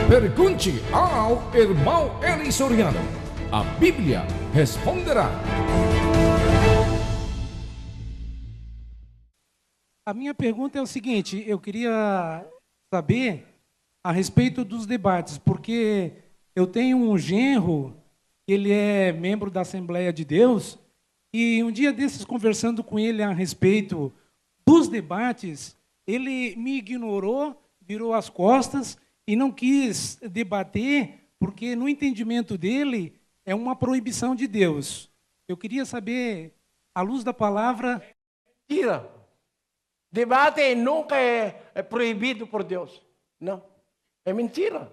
Pergunte ao irmão Eli Soriano. A Bíblia responderá. A minha pergunta é o seguinte, eu queria saber a respeito dos debates, porque eu tenho um genro, ele é membro da Assembleia de Deus, e um dia desses, conversando com ele a respeito dos debates, ele me ignorou, virou as costas e não quis debater, porque no entendimento dele é uma proibição de Deus. Eu queria saber, à luz da palavra... Mentira. Debate nunca é proibido por Deus. Não. É mentira.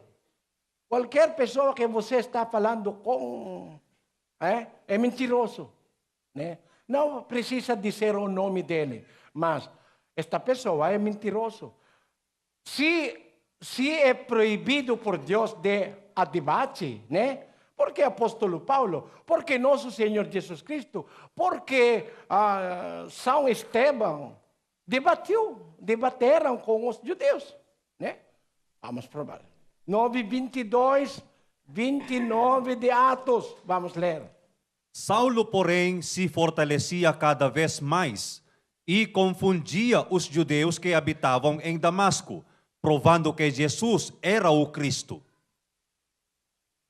Qualquer pessoa que você está falando com é mentiroso. Né? Não precisa dizer o nome dele, mas esta pessoa é mentiroso. Se é proibido por Deus a debate, né? Porque apóstolo Paulo, porque nosso Senhor Jesus Cristo, porque São Estevão debateram com os judeus, né? Vamos provar. 9:22, 29 de Atos, vamos ler. Saulo, porém, se fortalecia cada vez mais e confundia os judeus que habitavam em Damasco, provando que Jesus era o Cristo.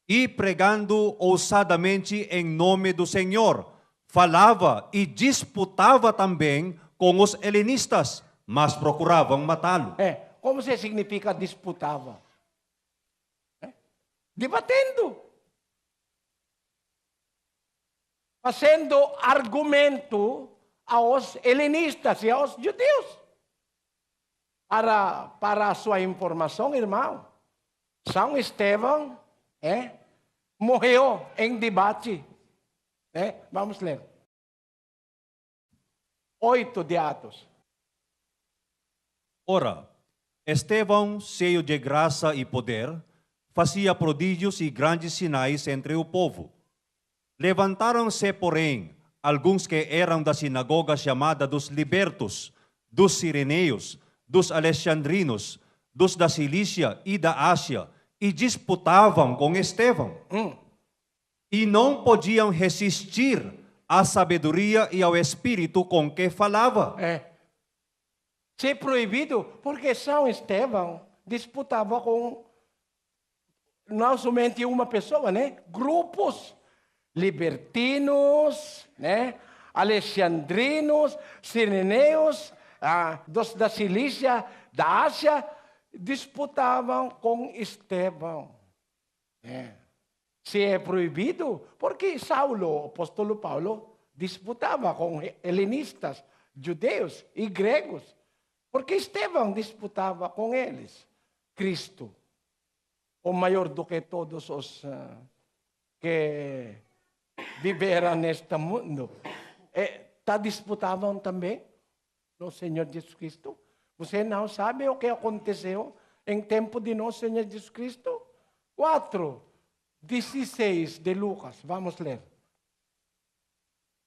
E pregando ousadamente em nome do Senhor, falava e disputava também com os helenistas, mas procuravam matá-lo. Como se significa disputava? Debatendo. Fazendo argumento aos helenistas e aos judeus. Para a sua informação, irmão, São Estevão morreu em debate. Vamos ler. 8 de Atos. Ora, Estevão, cheio de graça e poder, fazia prodígios e grandes sinais entre o povo. Levantaram-se, porém, alguns que eram da sinagoga chamada dos libertos, dos sireneus, dos alexandrinos, dos da Cilícia e da Ásia, e disputavam com Estevão. E não podiam resistir à sabedoria e ao espírito com que falava. Se é proibido, porque São Estevão disputava com não somente uma pessoa, né? Grupos libertinos, né? Alexandrinos, sireneus, dos da Cilícia, da Ásia, disputavam com Estevão. Se é proibido, porque Saulo, o apóstolo Paulo, disputava com helenistas, judeus e gregos, porque Estevão disputava com eles. Cristo, o maior do que todos os que viveram neste mundo, disputavam também no Senhor Jesus Cristo. Você não sabe o que aconteceu em tempo de nosso Senhor Jesus Cristo? 4:16 de Lucas. Vamos ler.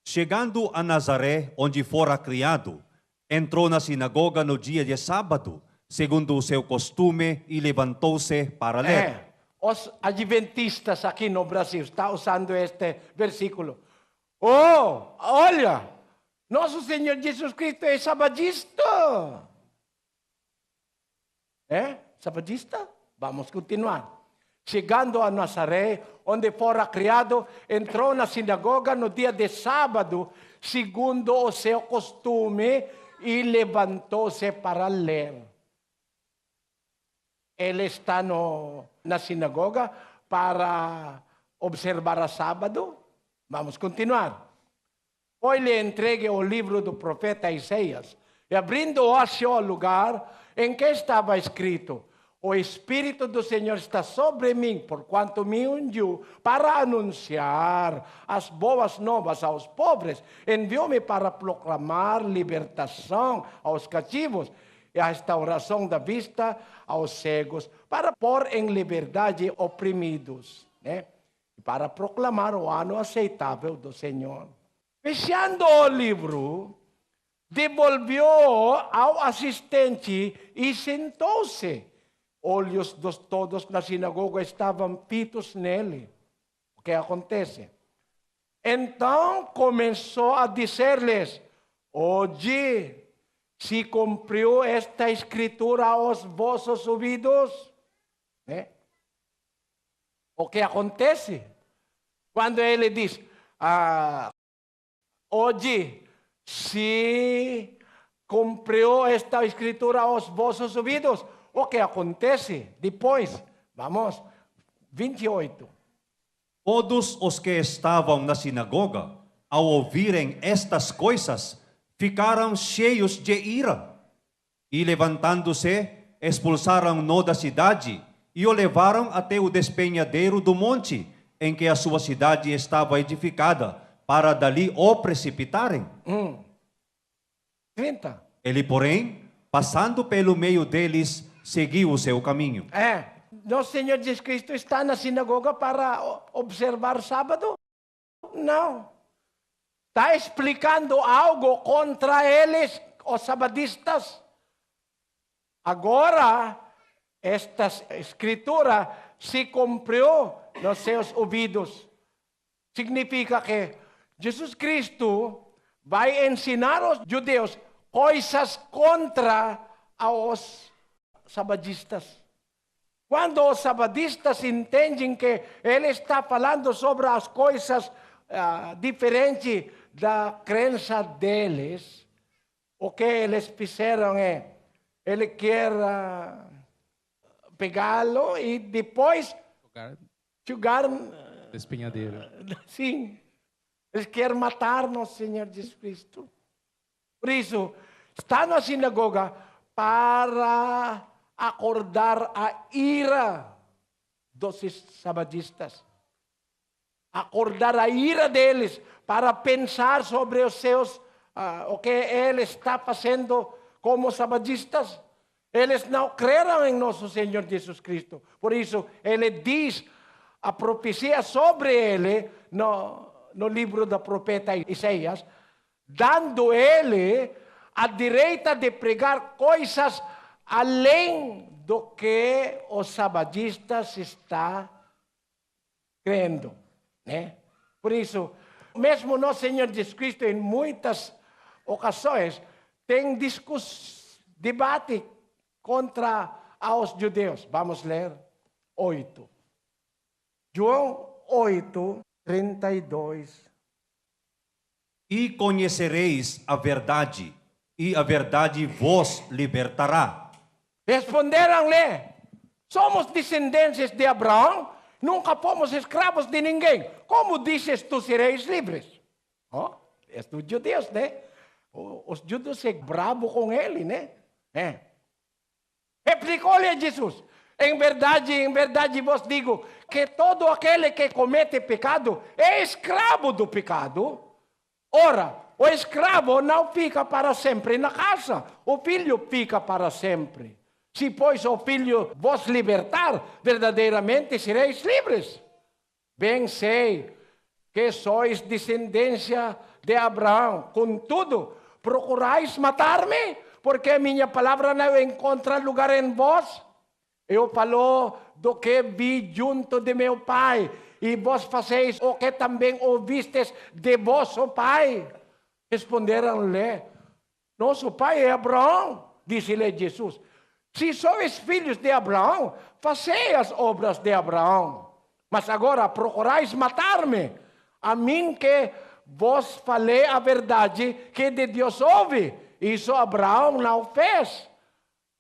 Chegando a Nazaré, onde fora criado, entrou na sinagoga no dia de sábado, segundo o seu costume, e levantou-se para ler. Os adventistas aqui no Brasil estão usando este versículo. Olha, nosso Senhor Jesus Cristo é sabadista. Sabadista? Vamos continuar. Chegando a Nazaré, onde fora criado, entrou na sinagoga no dia de sábado, segundo o seu costume, e levantou-se para ler. Ele está na sinagoga para observar a sábado. Vamos continuar. Foi lhe entregue o livro do profeta Isaías, e abrindo achou o lugar em que estava escrito: o Espírito do Senhor está sobre mim, porquanto me ungiu para anunciar as boas novas aos pobres. Enviou-me para proclamar libertação aos cativos e a restauração da vista aos cegos, para pôr em liberdade oprimidos, né? Para proclamar o ano aceitável do Senhor. Fechando o livro, devolveu ao assistente e sentou-se. olhos dos todos na sinagoga estavam fitos nele. O que acontece? Então começou a dizer-lhes: hoje se cumpriu esta escritura aos vossos ouvidos. Né? O que acontece? Quando ele diz, hoje se cumpriu esta escritura aos vossos ouvidos, o que acontece depois? Vamos, 28. Todos os que estavam na sinagoga, ao ouvirem estas coisas, ficaram cheios de ira. E levantando-se, expulsaram-no da cidade e o levaram até o despenhadeiro do monte, em que a sua cidade estava edificada, para dali o precipitarem. 30. Ele, porém, passando pelo meio deles, seguiu o seu caminho. Nosso Senhor Jesus Cristo está na sinagoga para observar sábado? Não. Está explicando algo contra eles, os sabadistas. Agora, esta escritura se cumpriu nos seus ouvidos. Significa que Jesus Cristo vai ensinar aos judeus coisas contra os sabadistas. Quando os sabadistas entendem que ele está falando sobre as coisas diferentes da crença deles, o que eles fizeram é, ele quer pegá-lo e depois jogar Despenhadeiro. Sim. Eles querem matar nosso Senhor Jesus Cristo. Por isso, está na sinagoga para acordar a ira dos sabadistas. Acordar a ira deles para pensar sobre os seus, o que ele está fazendo como sabadistas. Eles não creram em nosso Senhor Jesus Cristo. Por isso, ele diz a profecia sobre ele no livro do profeta Isaías, dando ele a direita de pregar coisas além do que os sabadistas estão crendo. Né? Por isso, mesmo nosso Senhor Jesus Cristo, em muitas ocasiões, tem debate contra os judeus. Vamos ler 8. João 8, 32. E conhecereis a verdade, e a verdade vos libertará. Responderam-lhe: somos descendentes de Abraão, nunca fomos escravos de ninguém. Como dizes tu sereis livres? És dos judeus, né? Os judeus são bravos com ele, né? Replicou-lhe Jesus: em verdade vos digo que todo aquele que comete pecado é escravo do pecado. Ora, o escravo não fica para sempre na casa, o filho fica para sempre. Se, pois, o filho vos libertar, verdadeiramente sereis livres. Bem sei que sois descendência de Abraão, contudo, procurais matar-me, porque a minha palavra não encontra lugar em vós. Eu falo do que vi junto de meu pai, e vós fazeis o que também ouvistes de vosso pai. Responderam-lhe: nosso pai é Abraão. Disse-lhe Jesus: se sois filhos de Abraão, fazei as obras de Abraão. Mas agora procurais matar-me, a mim que vos falei a verdade que de Deus ouve. Isso Abraão não fez.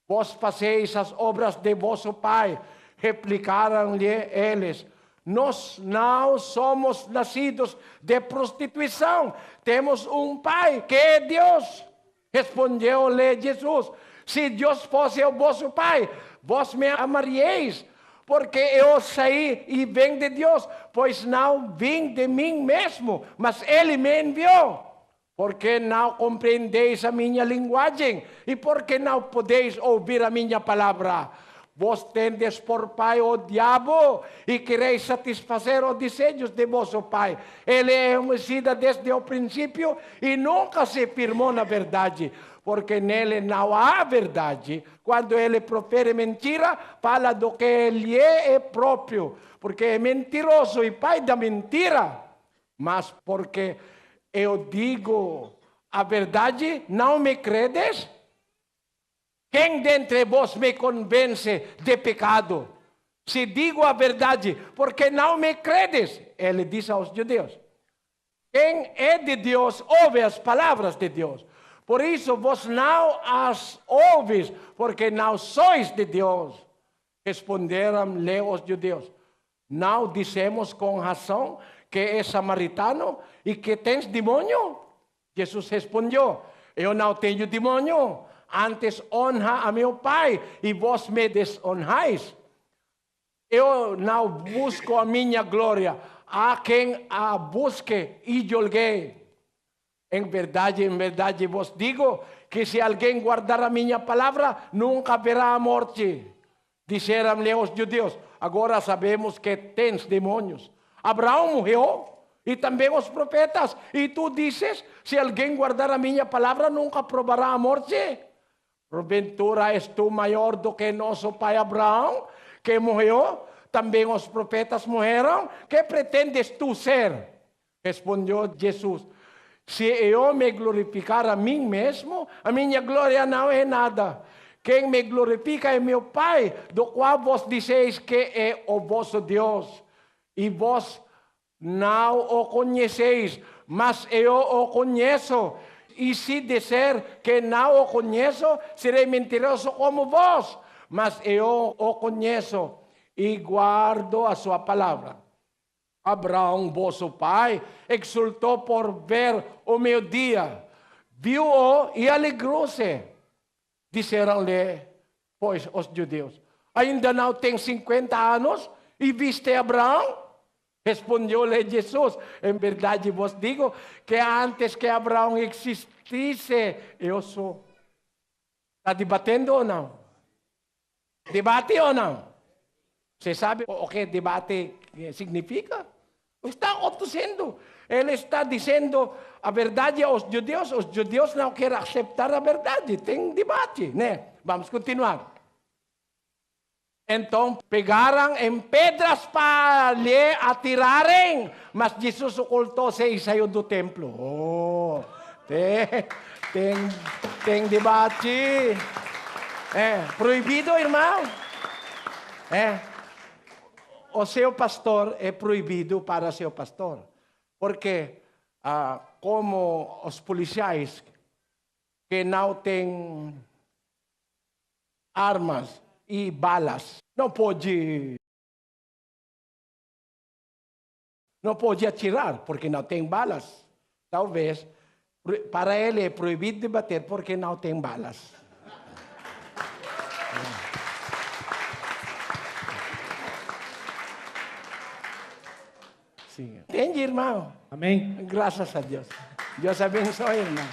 Vós fazeis as obras de vosso pai. Replicaram-lhe eles: nós não somos nascidos de prostituição. Temos um pai que é Deus. Respondeu-lhe Jesus: se Deus fosse o vosso pai, vós me amaríeis, porque eu saí e venho de Deus, pois não vim de mim mesmo, mas Ele me enviou. Porque não compreendeis a minha linguagem e porque não podeis ouvir a minha palavra. Vós tendes por pai o diabo e quereis satisfazer os desejos de vosso pai. Ele é homicida desde o princípio e nunca se firmou na verdade, porque nele não há verdade. Quando ele profere mentira, fala do que ele é próprio, porque é mentiroso e pai da mentira. Mas porque eu digo a verdade, não me credes? Quem dentre vós me convence de pecado? Se digo a verdade, porque não me credes? Ele diz aos judeus. Quem é de Deus, ouve as palavras de Deus. Por isso, vós não as ouves, porque não sois de Deus. Responderam-lhe os judeus. Não dissemos com razão que é samaritano e que tens demônio? Jesus respondeu, eu não tenho demônio. Antes honra a meu Pai e vós me desonrais. Eu não busco a minha glória. Há quem a busque e julgue. Em verdade vos digo que se alguém guardar a minha palavra, nunca verá a morte. Disseram-lhe os judeus, agora sabemos que tens demônios. Abraão morreu e também os profetas. E tu dizes, se alguém guardar a minha palavra, nunca provará a morte. Porventura és tu maior do que nosso pai Abraão, que morreu? Também os profetas morreram? Que pretendes tu ser? Respondeu Jesus. Se eu me glorificar a mim mesmo, a minha glória não é nada. Quem me glorifica é meu Pai, do qual vos dizeis que é o vosso Deus. E vós não o conheceis, mas eu o conheço. E se disser que não o conheço, serei mentiroso como vós. Mas eu o conheço e guardo a sua palavra. Abraão, vosso pai, exultou por ver o meu dia. Viu-o e alegrou-se. Disseram-lhe, pois, os judeus, ainda não tem 50 anos e viste Abraão? Respondeu-lhe Jesus, em verdade vos digo que antes que Abraão existisse, eu sou. Está debatendo ou não? Debate ou não? Você sabe o que debate significa? Está acontecendo. Ele está dizendo a verdade aos judeus. Os judeus não querem aceitar a verdade. Tem debate, né? Vamos continuar. Então pegaram em pedras para lhe atirarem, mas Jesus ocultou-se e saiu do templo. Oh, tem debate. Proibido, irmão? O seu pastor é proibido para seu pastor. Porque, como os policiais que não têm armas e balas, não pode atirar, porque não tem balas. Talvez, para ele é proibido de bater, porque não tem balas. Sim. Entende, irmão? Amém? Graças a Deus. Deus abençoe, irmão.